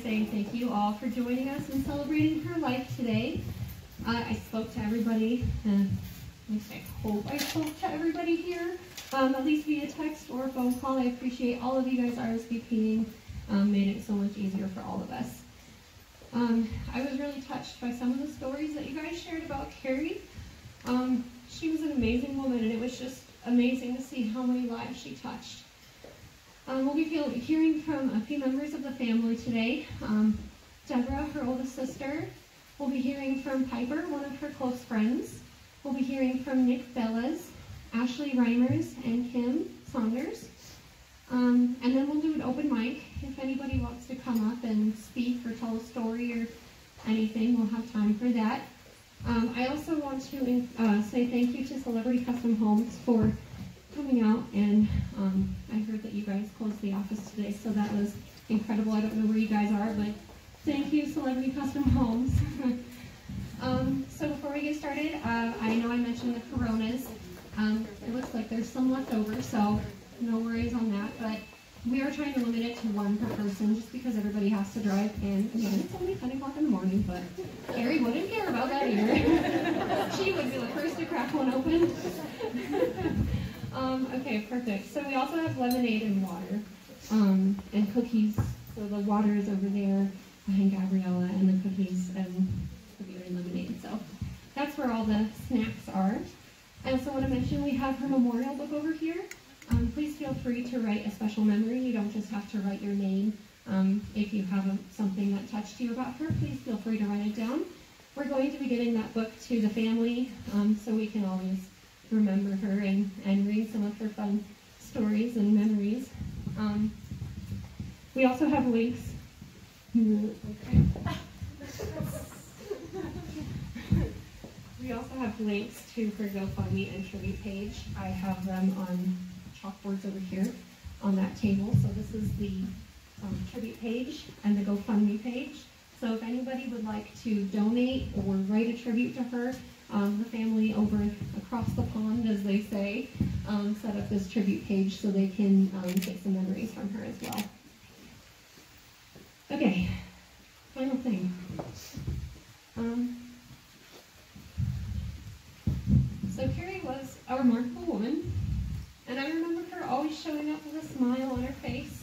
saying thank you all for joining us and celebrating her life today. I spoke to everybody, and at least I hope I spoke to everybody here, at least via text or phone call. I appreciate all of you guys RSVPing, made it so much easier for all of us. I was really touched by some of the stories that you guys shared about Kerry. She was an amazing woman, and it was just amazing to see how many lives she touched. We'll be hearing from a few members of the family today. Deborah, her oldest sister. We'll be hearing from Piper, one of her close friends. We'll be hearing from Nick Bellas, Ashley Reimers, and Kim Saunders. And then we'll do an open mic. If anybody wants to come up and speak or tell a story or anything, we'll have time for that. I also want to say thank you to Celebrity Custom Homes for coming out, and I heard that you guys closed the office today, so that was incredible. I don't know where you guys are, but thank you, Celebrity Custom Homes. So before we get started, I know I mentioned the Coronas. It looks like there's some left over, so no worries on that, but we are trying to limit it to one per person just because everybody has to drive, and again, it's only 10 o'clock in the morning, but Kerry wouldn't care about that either. She would be the first to crack one open. Okay, perfect. So we also have lemonade and water, and cookies. So the water is over there behind Gabriella, and the cookies and lemonade. So that's where all the snacks are. I also want to mention we have her memorial book over here. Please feel free to write a special memory. You don't just have to write your name. If you have something that touched you about her, please feel free to write it down. We're going to be giving that book to the family, so we can always remember her and read some of her fun stories and memories. We also have links. We also have links to her GoFundMe and tribute page. I have them on chalkboards over here on that table. So this is the tribute page and the GoFundMe page. So if anybody would like to donate or write a tribute to her, the family over across the pond, as they say, set up this tribute page so they can get some memories from her as well. Okay, final thing. So Kerry was a remarkable woman, and I remember her always showing up with a smile on her face.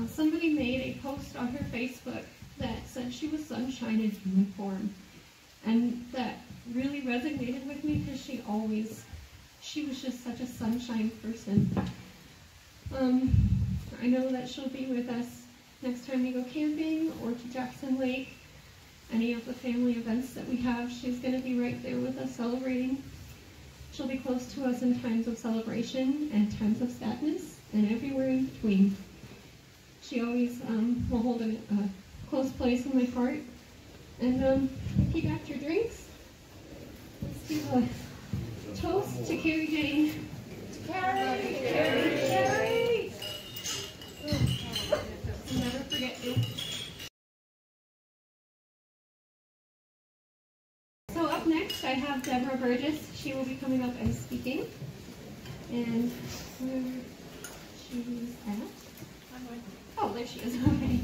Somebody made a post on her Facebook that said she was sunshine in human form, and that really resonated with me because she was just such a sunshine person. I know that she'll be with us next time we go camping or to Jackson Lake, any of the family events that we have. She's going to be right there with us celebrating. She'll be close to us in times of celebration and times of sadness and everywhere in between. She always will hold a close place in my heart. And if you got your drinks, let's do a toast to Kerry Jane. Kerry! Kerry! Kerry! Never forget you. So up next, I have Deborah Burgess. She will be coming up and speaking. And where she's at? Oh, there she is. Okay.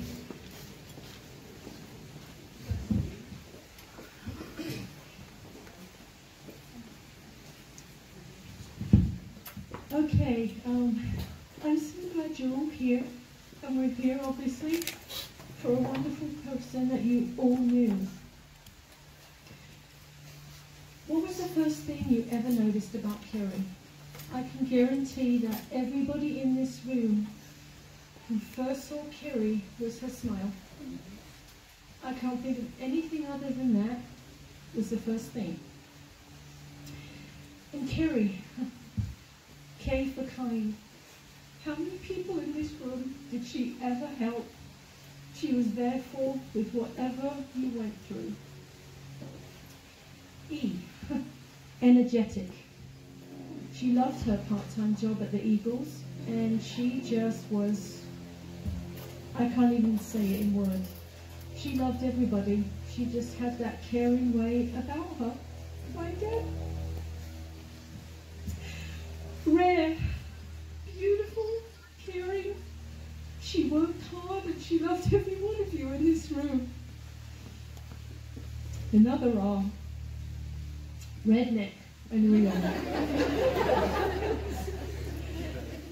Okay, I'm so glad you're all here, and we're here obviously for a wonderful person that you all knew. What was the first thing you ever noticed about Kerry? I can guarantee that everybody in this room who first saw Kerry was her smile. I can't think of anything other than that was the first thing. And Kerry, K for kind. How many people in this room did she ever help? She was there for with whatever you went through. E, energetic. She loved her part-time job at the Eagles, and she just was, I can't even say it in words. She loved everybody. She just had that caring way about her. Like that. Rare, beautiful, caring. She worked hard and she loved every one of you, Another R. Redneck and real.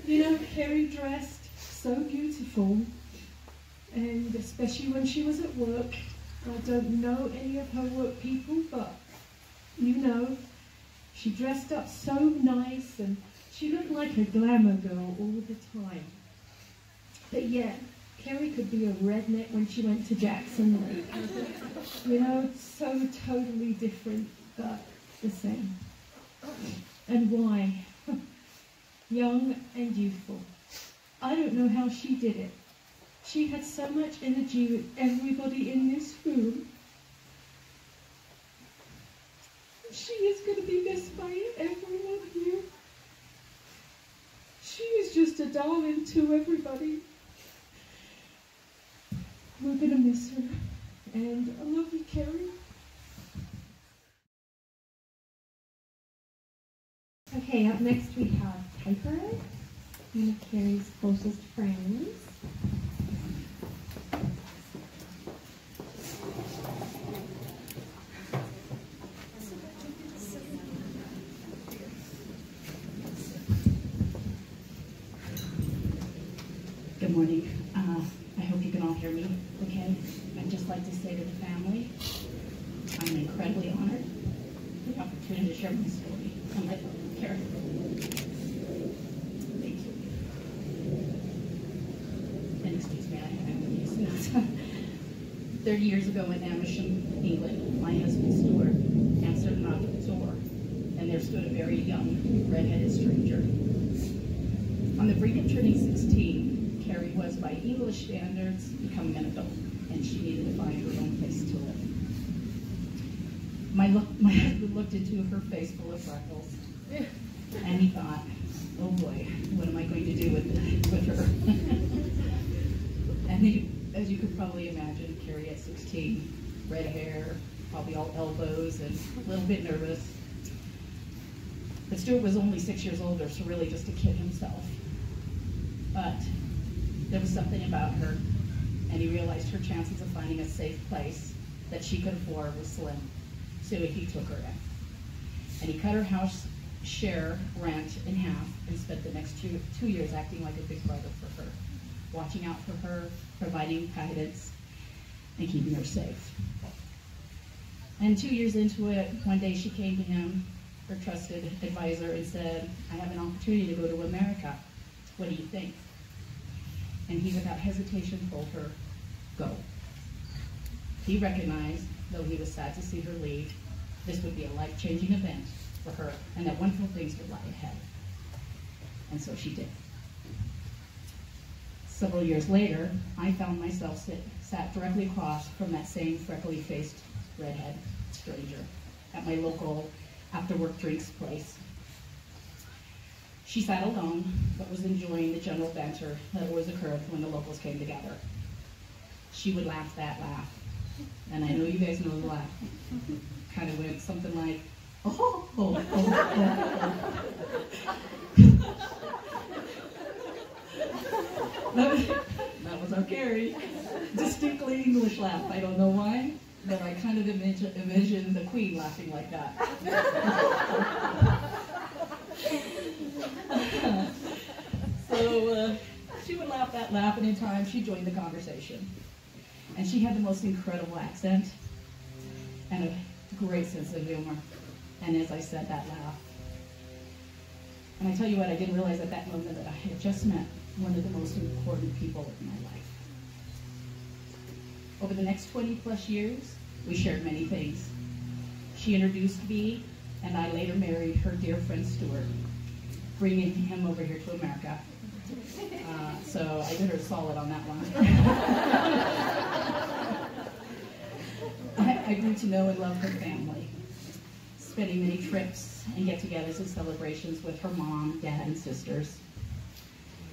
You know, Kerry dressed so beautiful, and especially when she was at work. I don't know any of her work people, but you know, she dressed up so nice and she looked like a glamour girl all the time. But yeah, Kerry could be a redneck when she went to Jackson Lake. You know, so totally different, but the same. And why? Young and youthful. I don't know how she did it. She had so much energy with everybody in this room. She is going to be missed by everyone here. She is just a darling to everybody. We're going to miss her. And I love you, Kerry. Okay, up next we have Piper, one of Kerry's closest friends. Good morning. I hope you can all hear me okay. I'd just like to say to the family, I'm incredibly honored for the opportunity to share my story on my Kerry. Thank you. And excuse me, I have to use this. 30 years ago in Amersham, England, my husband Stuart answered a knock at the door, and there stood a very young, red-headed stranger. On the brink of turning 16, Kerry was, by English standards, becoming an adult, and she needed to find her own place to live. My husband looked into her face full of freckles, and he thought, oh boy, what am I going to do with her? And he, as you could probably imagine, Kerry at 16, red hair, probably all elbows, and a little bit nervous. But Stuart was only 6 years older, so really just a kid himself. But there was something about her, and he realized her chances of finding a safe place that she could afford was slim. So he took her in. And he cut her house share rent in half and spent the next two years acting like a big brother for her, watching out for her, providing guidance, and keeping her safe. And 2 years into it, one day she came to him, her trusted advisor, and said, I have an opportunity to go to America. What do you think? And he, without hesitation, told her, go. He recognized, though he was sad to see her leave, this would be a life-changing event for her, and that wonderful things would lie ahead. And so she did. Several years later, I found myself sat directly across from that same freckly-faced redhead stranger at my local after-work drinks place. She sat alone, but was enjoying the general banter that always occurred when the locals came together. She would laugh that laugh, and I know you guys know the laugh. Kind of went something like, oh, oh, oh, oh. That was our Kerry. Distinctly English laugh. I don't know why, but I kind of envisioned the Queen laughing like that. So she would laugh that laugh, and in time she joined the conversation. And she had the most incredible accent and a great sense of humor. And as I said, that laugh. And I tell you what, I didn't realize at that moment that I had just met one of the most important people in my life. Over the next 20 plus years, we shared many things. She introduced me, and I later married her dear friend Stuart, bringing him over here to America. So I did her solid on that one. I grew to know and love her family, spending many trips and get-togethers and celebrations with her mom, dad, and sisters.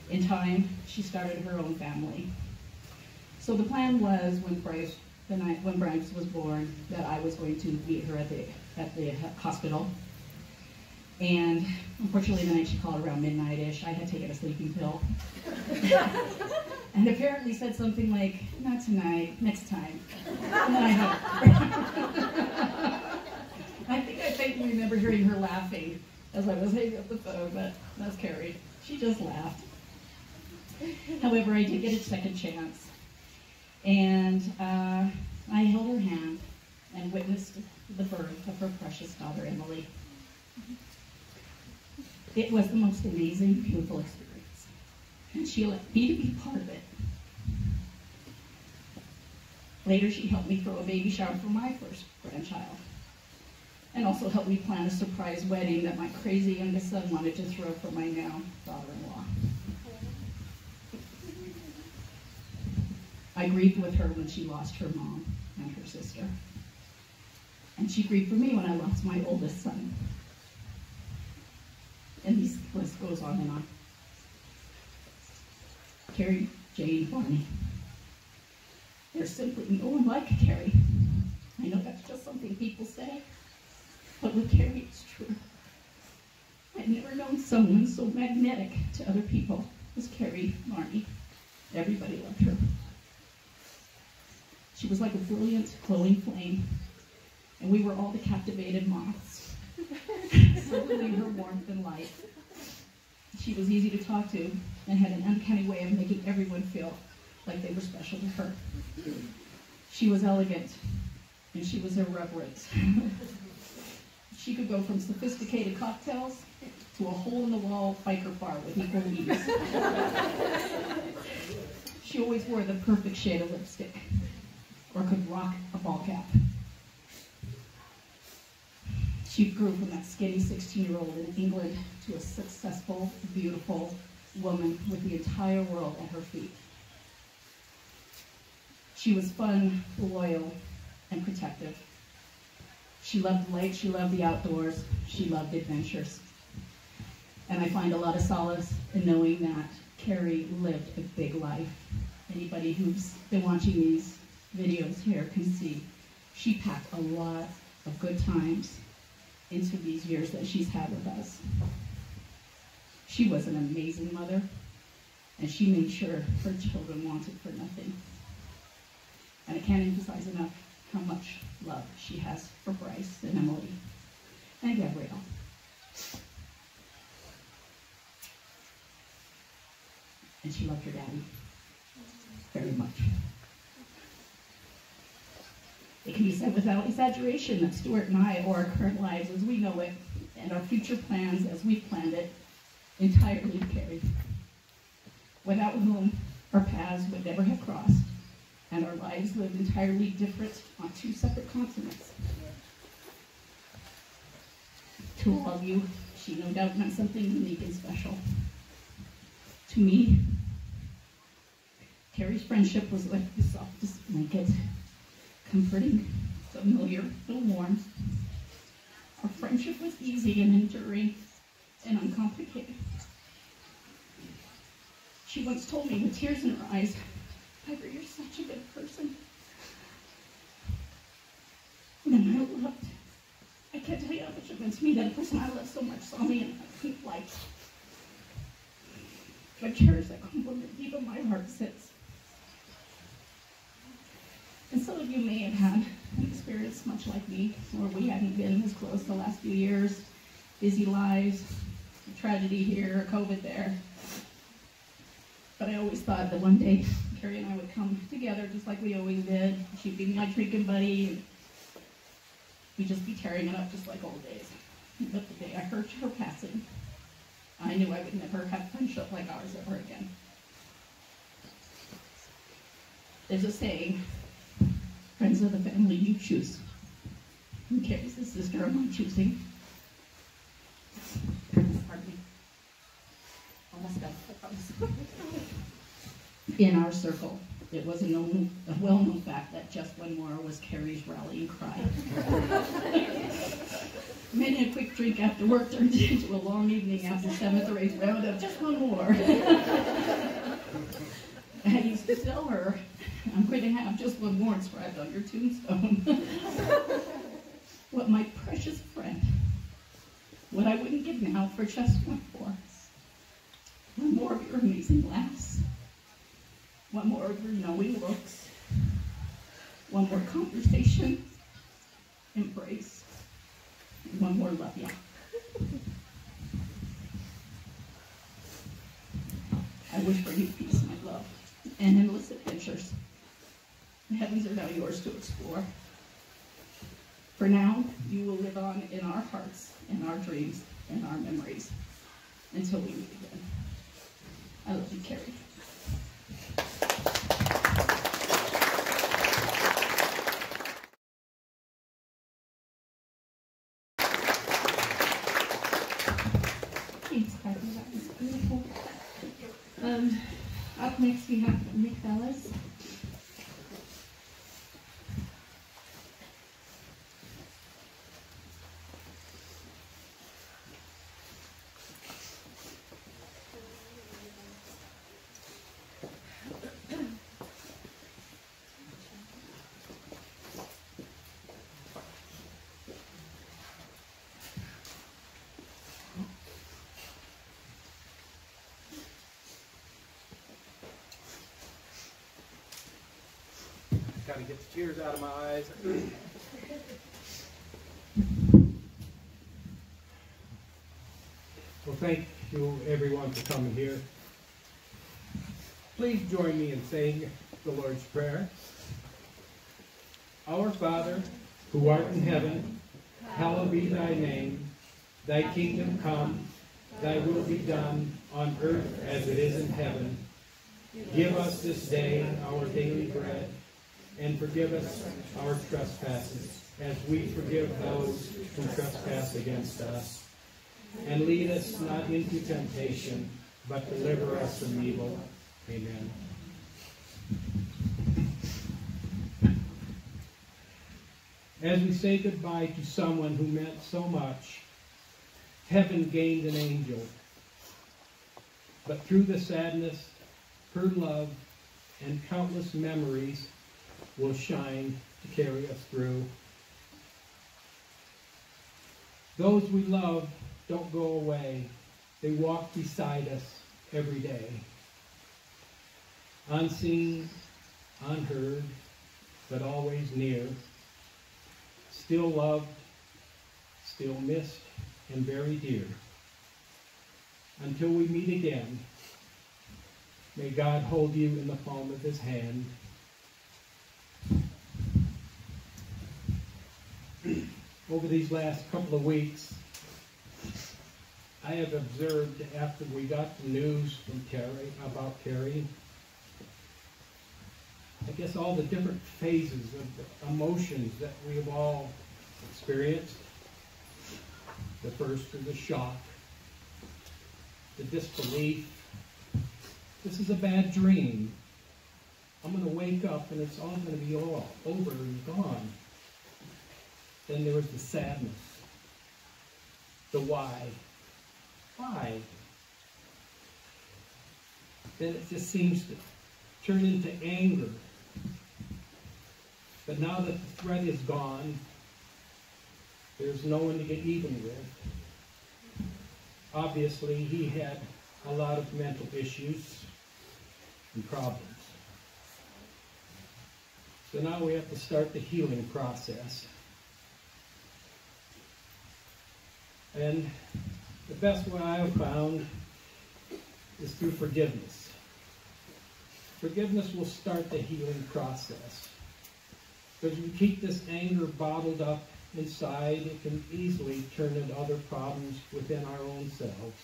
In time, she started her own family. So the plan was, when Bryce was born, that I was going to meet her at the hospital. And unfortunately, the night she called around midnight-ish, I had taken a sleeping pill. and apparently said something like, "Not tonight, next time." And then I hugged her. I faintly remember hearing her laughing as I was hanging up the phone, but that's Kerry. She just laughed. However, I did get a second chance, and I held her hand and witnessed the birth of her precious daughter, Emily. It was the most amazing, beautiful experience, and she let me to be part of it. Later, she helped me throw a baby shower for my first grandchild, and also helped me plan a surprise wedding that my crazy youngest son wanted to throw for my now daughter-in-law. I grieved with her when she lost her mom and her sister. And she grieved for me when I lost my oldest son. And this list goes on and on. Kerry Jane Varney. There's simply no one like Kerry. I know that's just something people say, but with Kerry it's true. I've never known someone so magnetic to other people as Kerry Varney. Everybody loved her. She was like a brilliant, glowing flame, and we were all the captivated moths, suddenly her warmth and light. She was easy to talk to and had an uncanny way of making everyone feel like they were special to her. She was elegant, and she was irreverent. She could go from sophisticated cocktails to a hole-in-the-wall biker bar with equal ease. She always wore the perfect shade of lipstick, or could rock a ball cap. She grew from that skinny 16-year-old in England to a successful, beautiful woman with the entire world at her feet. She was fun, loyal, and protective. She loved light, she loved the outdoors, she loved adventures. And I find a lot of solace in knowing that Kerry lived a big life. Anybody who's been watching these videos here can see she packed a lot of good times into these years that she's had with us. She was an amazing mother, and she made sure her children wanted for nothing. And I can't emphasize enough how much love she has for Bryce and Emily and Gabrielle. And she loved her daddy very much. It can be said without exaggeration that Stuart and I owe our current lives as we know it, and our future plans as we've planned it, entirely to Kerry, without whom our paths would never have crossed, and our lives lived entirely different on two separate continents. To all of you, she no doubt meant something unique and special. To me, Kerry's friendship was like the softest blanket, comforting, familiar, and warm. Our friendship was easy and enduring and uncomplicated. She once told me with tears in her eyes, "Piper, you're such a good person." And I can't tell you how much it meant to me that a person I love so much saw me in a pink light. I cherish that compliment deep in my heart since. And some of you may have had an experience much like me, where we hadn't been as close the last few years, busy lives, tragedy here, COVID there. But I always thought that one day Kerry and I would come together just like we always did. She'd be my drinking buddy, and we'd just be tearing it up just like old days. But the day I heard her passing, I knew I would never have friendship like ours ever again. There's a saying, friends are the family you choose. And Kerry's the sister of my choosing. Pardon me. Almost got it. In our circle, it was a well-known fact that just one more was Kerry's rallying cry. Many a quick drink after work turned into a long evening after 7th or 8th round of just one more. I used to tell her, I'm going to have just one more inscribed on your tombstone. What my precious friend, what I wouldn't give now for just one more of your amazing laughs, One more knowing looks. One more conversation. Embrace. And one more love ya. I wish for you peace, my love, and endless adventures. The heavens are now yours to explore. For now, you will live on in our hearts, in our dreams, and our memories, until we meet again. I love you, Kerry. Thanks, Becky. That was beautiful. Up next we have Nick Bellas. Got to get the tears out of my eyes. Well, thank you everyone for coming here. Please join me in saying the Lord's Prayer. Our Father, who art in heaven, hallowed be thy name. Thy kingdom come, thy will be done on earth as it is in heaven. Give us this day our daily bread, and forgive us our trespasses, as we forgive those who trespass against us. And lead us not into temptation, but deliver us from evil. Amen. As we say goodbye to someone who meant so much, heaven gained an angel. But through the sadness, her love and countless memories will shine to carry us through. Those we love don't go away. They walk beside us every day. Unseen, unheard, but always near. Still loved, still missed, and very dear. Until we meet again, may God hold you in the palm of his hand. Over these last couple of weeks, I have observed after we got the news from Kerry, about Kerry, I guess all the different phases of the emotions that we have all experienced. The first is the shock, the disbelief. This is a bad dream. I'm going to wake up and it's all going to be all over and gone. Then there was the sadness, the why. Why? Then it just seems to turn into anger. But now that the threat is gone, there's no one to get even with. Obviously, he had a lot of mental issues and problems. So now we have to start the healing process. And the best way I have found is through forgiveness. Forgiveness will start the healing process. Because we keep this anger bottled up inside, it can easily turn into other problems within our own selves.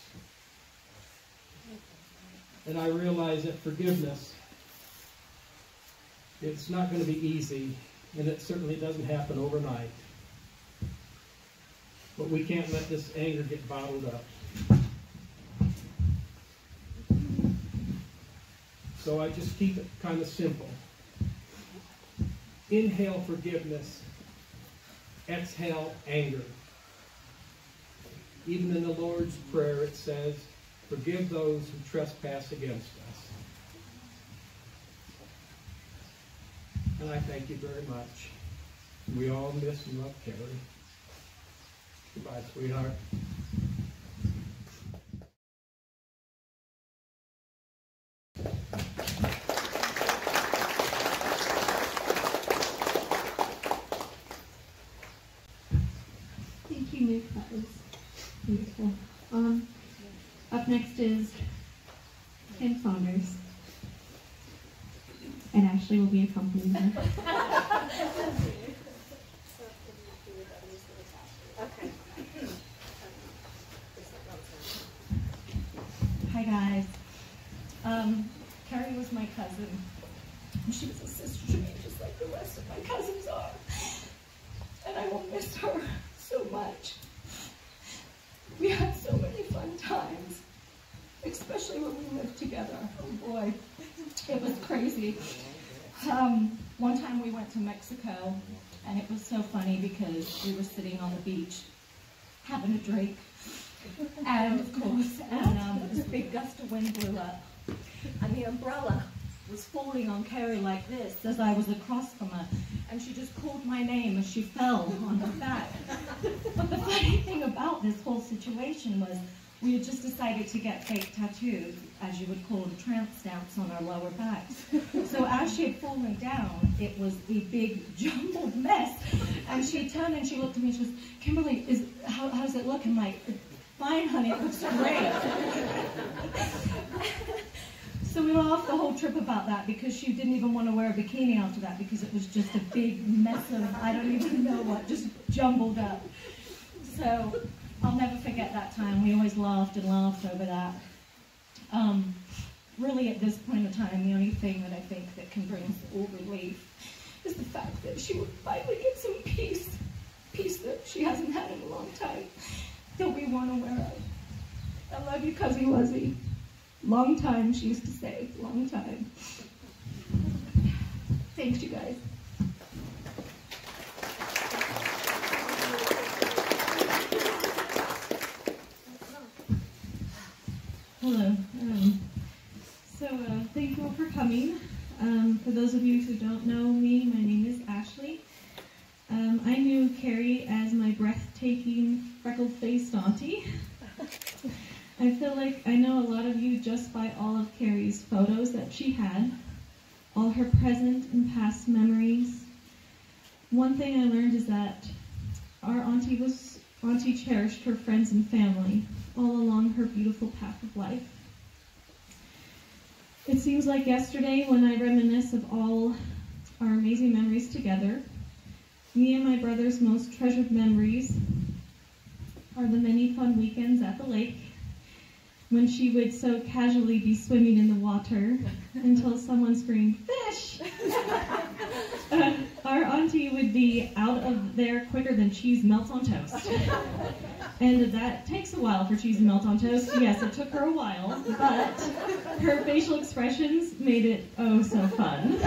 And I realize that forgiveness, it's not going to be easy, and it certainly doesn't happen overnight. But we can't let this anger get bottled up. So I just keep it kind of simple. Inhale forgiveness, exhale anger. Even in the Lord's Prayer it says, forgive those who trespass against us. And I thank you very much. We all miss and love Kerry. Goodbye, sweetheart. Beautiful. Up next is Kim Saunders. And Ashley will be accompanying her. Hi guys. Kerry was my cousin. And she was a sister to me just like the rest of my cousins are. And I will miss her so much. We had so many fun times, especially when we lived together. Oh boy, it was crazy. One time we went to Mexico, and it was so funny because we were sitting on the beach having a drink. And of course, this big gust of wind blew up, and the umbrella was falling on Kerry like this as I was across from her, and she just called my name as she fell on her back. But the funny thing about this whole situation was we had just decided to get fake tattoos, as you would call them, tramp stamps on our lower backs. So as she had fallen down, it was a big jumbled mess, and she turned and she looked at me and she goes, "Kimberly, how does it look?" I'm like, "Fine, honey, it looks great." So we laughed the whole trip about that because she didn't even want to wear a bikini after that because it was just a big mess of, I don't even know what, just jumbled up. So I'll never forget that time. We always laughed and laughed over that. Really at this point in time, the only thing that I think that can bring us all relief is the fact that she would finally get some peace that she hasn't had in a long time, that we weren't aware of. I love you, Cousin Luzzie. Long time, she used to say. Long time. Thanks, you guys. Hello. Thank you all for coming. For those of you who don't know me, my name is Ashley. I knew Kerry as my breathtaking, freckled-faced auntie. I feel like I know a lot of you just by all of Kerry's photos that she had, all her present and past memories. One thing I learned is that our auntie cherished her friends and family all along her beautiful path of life. It seems like yesterday when I reminisce of all our amazing memories together. Me and my brother's most treasured memories are the many fun weekends at the lake, when she would so casually be swimming in the water until someone screamed, "Fish!" Our auntie would be out of there quicker than cheese melts on toast. And that takes a while for cheese to melt on toast. Yes, it took her a while, but her facial expressions made it oh so fun.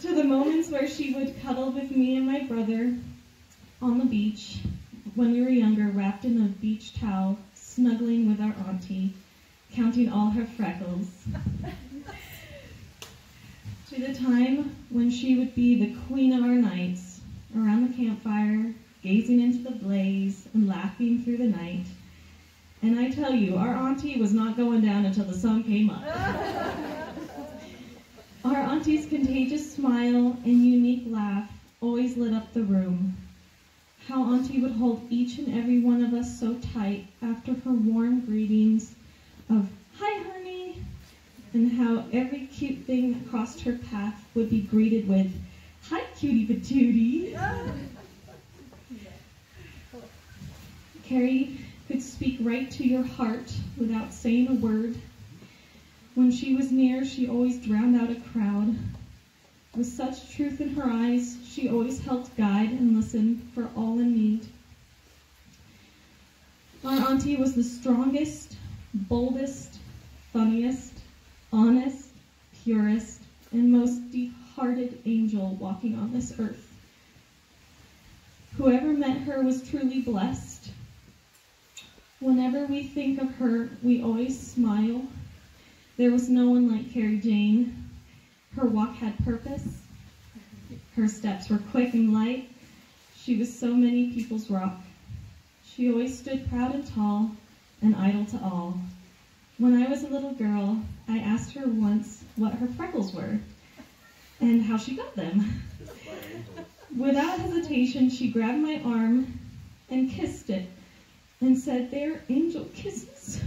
To the moments where she would cuddle with me and my brother on the beach when we were younger, wrapped in a beach towel, snuggling with our auntie, counting all her freckles. To the time when she would be the queen of our nights, around the campfire, gazing into the blaze and laughing through the night. And I tell you, our auntie was not going down until the sun came up. Our auntie's contagious smile and unique laugh always lit up the room. How auntie would hold each and every one of us so tight after her warm greetings of, "Hi, honey," and how every cute thing that crossed her path would be greeted with, "Hi, cutie patootie." Kerry could speak right to your heart without saying a word. When she was near, she always drowned out a crowd. With such truth in her eyes, she always helped guide and listen for all in need. Our auntie was the strongest, boldest, funniest, honest, purest, and most deep-hearted angel walking on this earth. Whoever met her was truly blessed. Whenever we think of her, we always smile. There was no one like Kerry Jane. Her walk had purpose. Her steps were quick and light. She was so many people's rock. She always stood proud and tall, an idol to all. When I was a little girl, I asked her once what her freckles were and how she got them. Without hesitation, she grabbed my arm and kissed it and said, "They're angel kisses."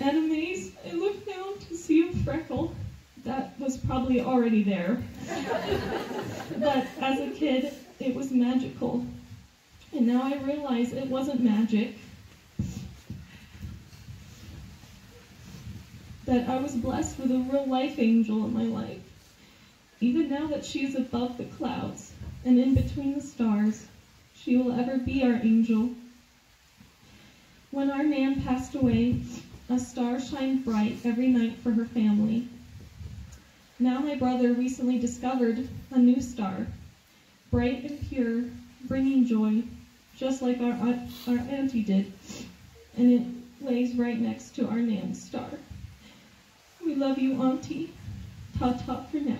And amazed, I looked down to see a freckle that was probably already there. But as a kid, it was magical. And now I realize it wasn't magic. That I was blessed with a real life angel in my life. Even now that she is above the clouds and in between the stars, she will ever be our angel. When our Nan passed away, a star shined bright every night for her family. Now my brother recently discovered a new star, bright and pure, bringing joy, just like our auntie did, and it lays right next to our Nan's star. We love you, Auntie. Ta-ta for now.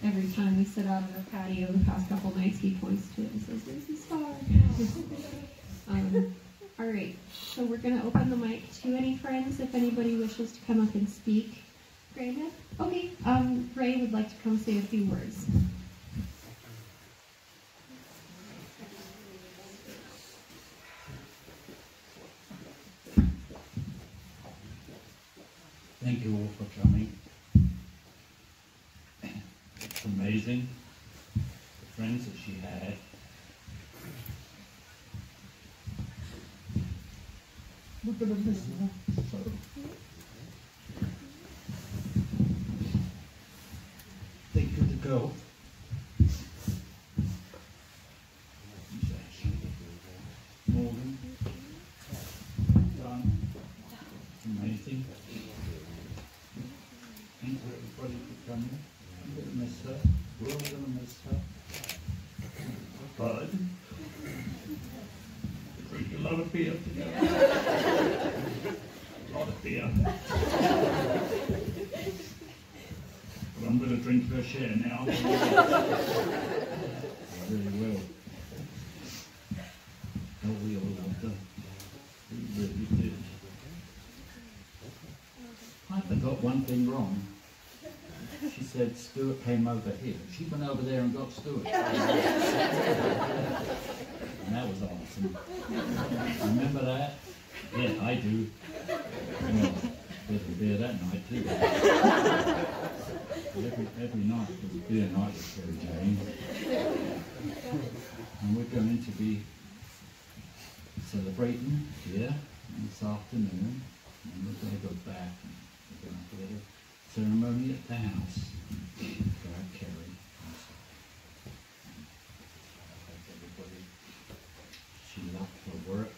Every time we sit out on our patio the past couple nights, he points to it and says, "There's the star." All right, so we're going to open the mic to any friends if anybody wishes to come up and speak. Ray, okay. Ray would like to come say a few words. Thank you all for coming. It's amazing the friends that she had. We're going to miss her. So. Think of the girl. Morgan. Done. Amazing. Thank you everybody for coming. I'm going to miss her. We're all going to miss her. Bud. Drink a lot of beer together. A lot of beer. But I'm going to drink her share now. I really will. Oh, we all loved her. We really did. I forgot one thing wrong. She said Stuart came over here. She went over there and got Stuart. And that was awesome. Remember that? Yeah, I do. Well, there's a beer that night too. Every night was a beer night with Kerry Jane. And we're going to be celebrating here this afternoon. And we're going to go back and we're going to have a little ceremony at the house for our Kerry. Everybody, she loved her work.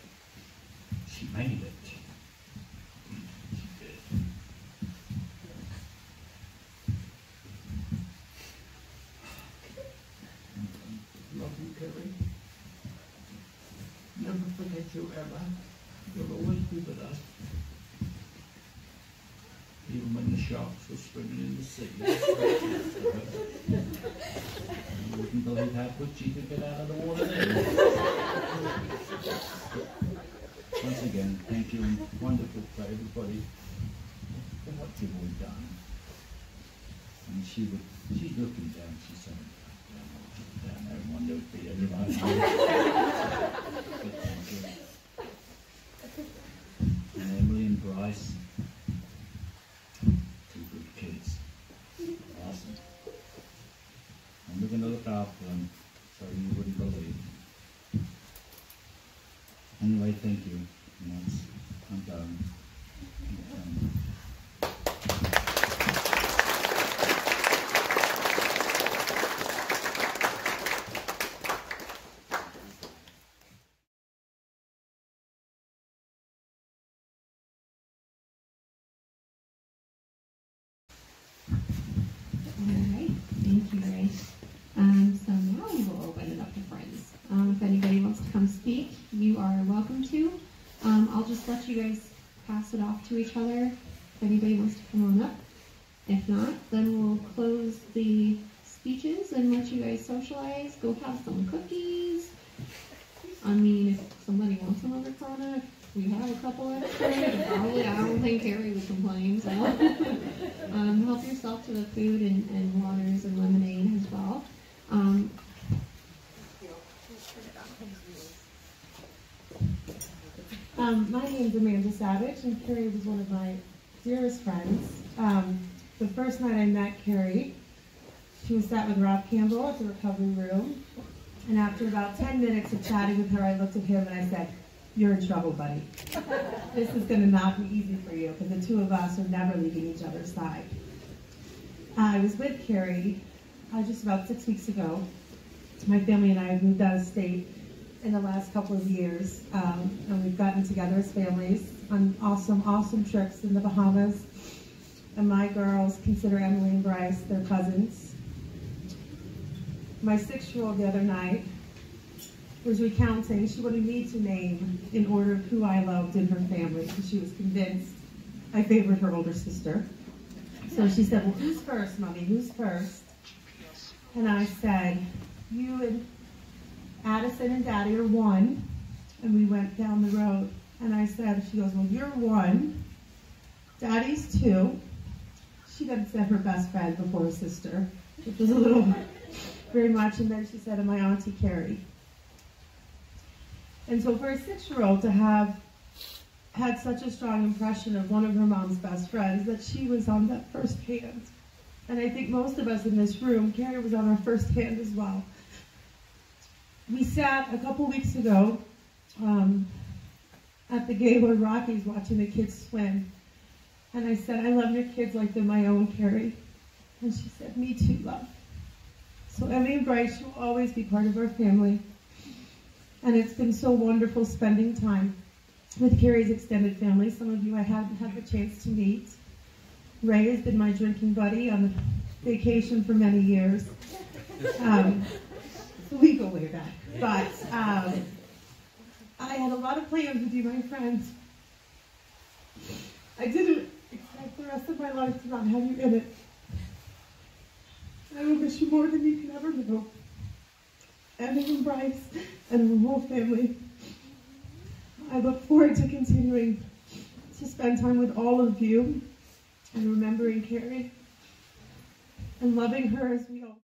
She made it. She did. Love you, Kerry. Never forget you ever. You'll always be with us. Even when the sharks were swimming in the sea. You wouldn't believe how quick she could get out of the water there. Once again, thank you and wonderful for everybody for what you've all done. And she's looking down, she's saying, down there, one would be everybody. And Emily and Bryce. Awesome. And we're going to look after them so you wouldn't believe. Anyway, thank you. And I'm done. Alright, thank you, Ray. So now we will open it up to friends. If anybody wants to come speak, you are welcome to. I'll just let you guys pass it off to each other if anybody wants to come on up. If not, then we'll close the speeches and let you guys socialize. Go have some cookies. I mean, if somebody wants another Corona, we have a couple extra. Probably, I don't think Kerry would complain. So, help yourself to the food and waters and lemonade as well. My name's Amanda Savage, and Kerry was one of my dearest friends. The first night I met Kerry, she was sat with Rob Campbell at the recovery room, and after about 10 minutes of chatting with her, I looked at him and I said, "You're in trouble, buddy. This is going to not be easy for you, because the two of us are never leaving each other's side." I was with Kerry just about 6 weeks ago. My family and I have moved out of state in the last couple of years, and we've gotten together as families on awesome trips in the Bahamas. And my girls consider Emily and Bryce their cousins. My 6-year-old the other night was recounting she wanted me to name in order of who I loved in her family, because she was convinced I favored her older sister. So she said, "Well, who's first, Mommy? Who's first?" And I said, "You and Addison and Daddy are one." And we went down the road. And I said, she goes, "Well, you're one. Daddy's 2. She then said her best friend before her sister, which was a little very much. And then she said, "And my Auntie Kerry." And so for a 6-year-old to have had such a strong impression of one of her mom's best friends, that she was on that first hand. And I think most of us in this room, Kerry was on our first hand as well. We sat a couple weeks ago at the Gaylord Rockies watching the kids swim. And I said, "I love your kids like they're my own, Kerry." And she said, "Me too, love." So Emmy and Bryce will always be part of our family. And it's been so wonderful spending time with Kerry's extended family. Some of you I haven't had the chance to meet. Ray has been my drinking buddy on vacation for many years. So we go way back. But I had a lot of plans with you, my friends. I didn't expect the rest of my life to not have you in it. I will miss you more than you can ever know. Emmy and Bryce and the whole family. I look forward to continuing to spend time with all of you and remembering Kerry and loving her as we all.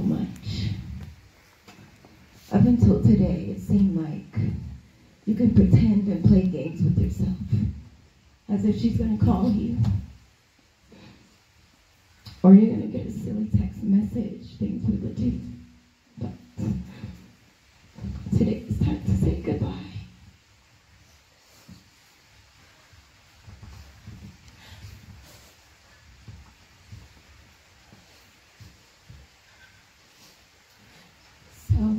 Much. Up until today, it seemed like you can pretend and play games with yourself, as if she's going to call you, or you're going to get a silly text message, things we would do. But today it's time to say goodbye. So,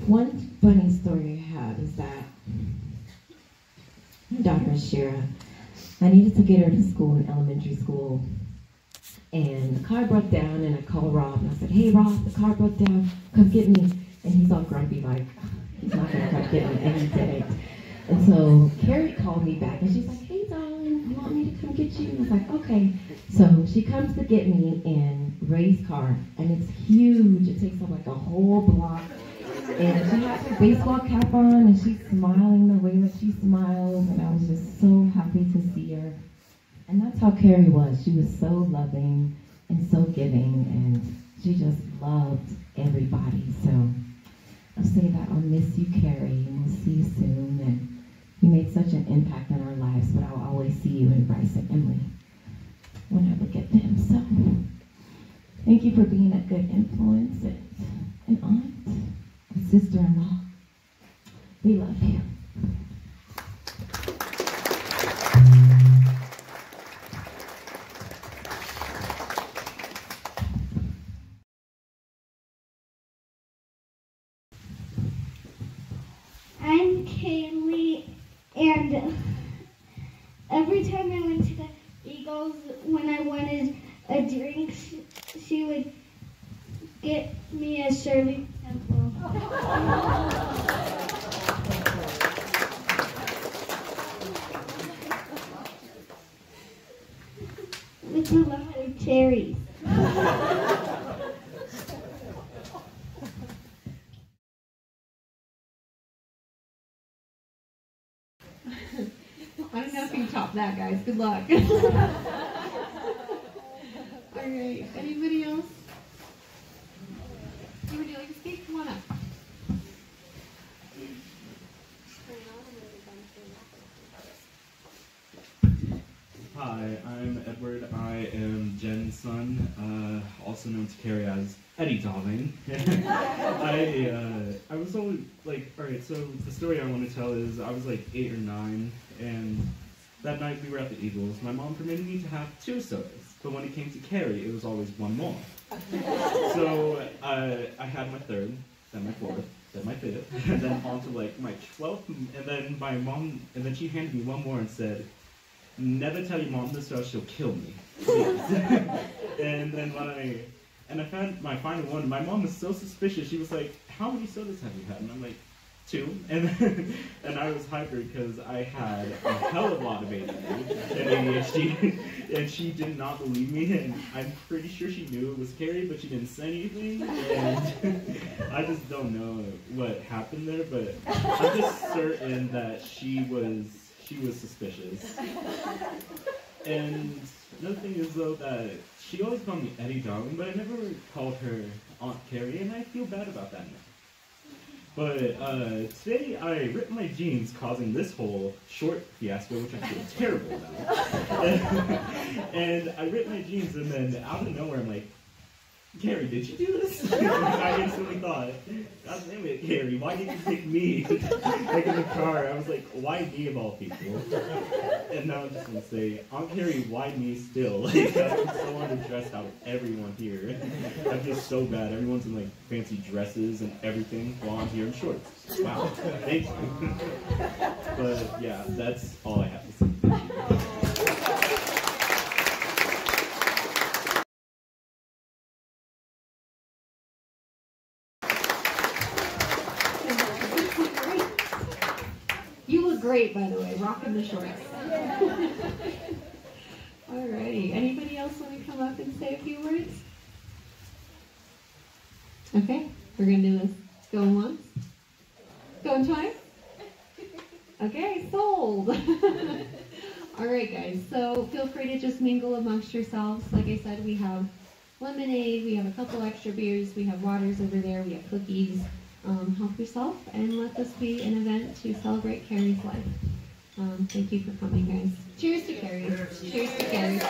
one funny story I have is that my daughter Shira, I needed to get her to school in elementary school, and the car broke down, and I called Rob, and I said, "Hey Rob, the car broke down, come get me." And he's all grumpy, like, he's not going to come get me, and he didn't. And so Kerry called me back, and she's like, "Hey darling, you want me to come get you?" And I was like, "Okay." So she comes to get me in Ray's car, and it's huge. It takes up like a whole block. And she has her baseball cap on, and she's smiling the way that she smiles, and I was just so happy to see her. And that's how Kerry was. She was so loving and so giving, and she just loved everybody. So I'll say that I'll miss you, Kerry, and we'll see you soon. And you made such an impact on our lives, but I'll always see you in Bryce and Emily when I look at them. So thank you for being a good influence and an aunt, a sister-in-law. We love you. I'm Kaylee, and every time I went to the Eagles, when I wanted a drink, she would get me a Shirley Temple. with a lot of cherries. I don't know if you can top that, guys. Good luck. All right. Anybody else? Would you like to speak? Come on up. Hi, I'm Edward. I am Jen's son, also known to Kerry as Eddie Darling. I was always like, alright, so the story I want to tell is I was like 8 or 9, and that night we were at the Eagles. My mom permitted me to have 2 sodas, but when it came to Kerry, it was always 1 more. So I had my 3rd, then my 4th, then my 5th, and then on to like my 12th, and then my mom, and then she handed me 1 more and said, "Never tell your mom this or she'll kill me." And then when I found my final one, my mom was so suspicious. She was like, "How many sodas have you had?" And I'm like, 2. And I was hyper because I had a hell of a lot of ADHD, and she did not believe me. And I'm pretty sure she knew it was Kerry, but she didn't say anything. And I just don't know what happened there, but I'm just certain that she was suspicious. And another thing is though that she always called me Eddie Darling, but I never called her Aunt Kerry, and I feel bad about that now. But today I ripped my jeans, causing this whole short fiasco, which I feel terrible about. And I ripped my jeans, and then out of nowhere I'm like, "Kerry, did you do this?" I instantly thought, "God damn it, Kerry, why did you pick me?" Like in the car, I was like, "Why me of all people?" And now I'm just gonna say, Aunt Kerry, why me still? Like, I'm so underdressed out of everyone here. I feel so bad. Everyone's in like fancy dresses and everything, while I'm here in shorts. Wow, thank you. But yeah, that's all I have to say. Thank you. You look great, by the way, rocking the shorts. Alrighty, anybody else want to come up and say a few words? Okay, we're going to do this. Going once? Going twice? Okay, sold! Alright guys, so feel free to just mingle amongst yourselves. Like I said, we have lemonade, we have a couple extra beers, we have waters over there, we have cookies. Help yourself and let this be an event to celebrate Kerry's life. Thank you for coming, guys. Cheers to Kerry. Cheers to Kerry.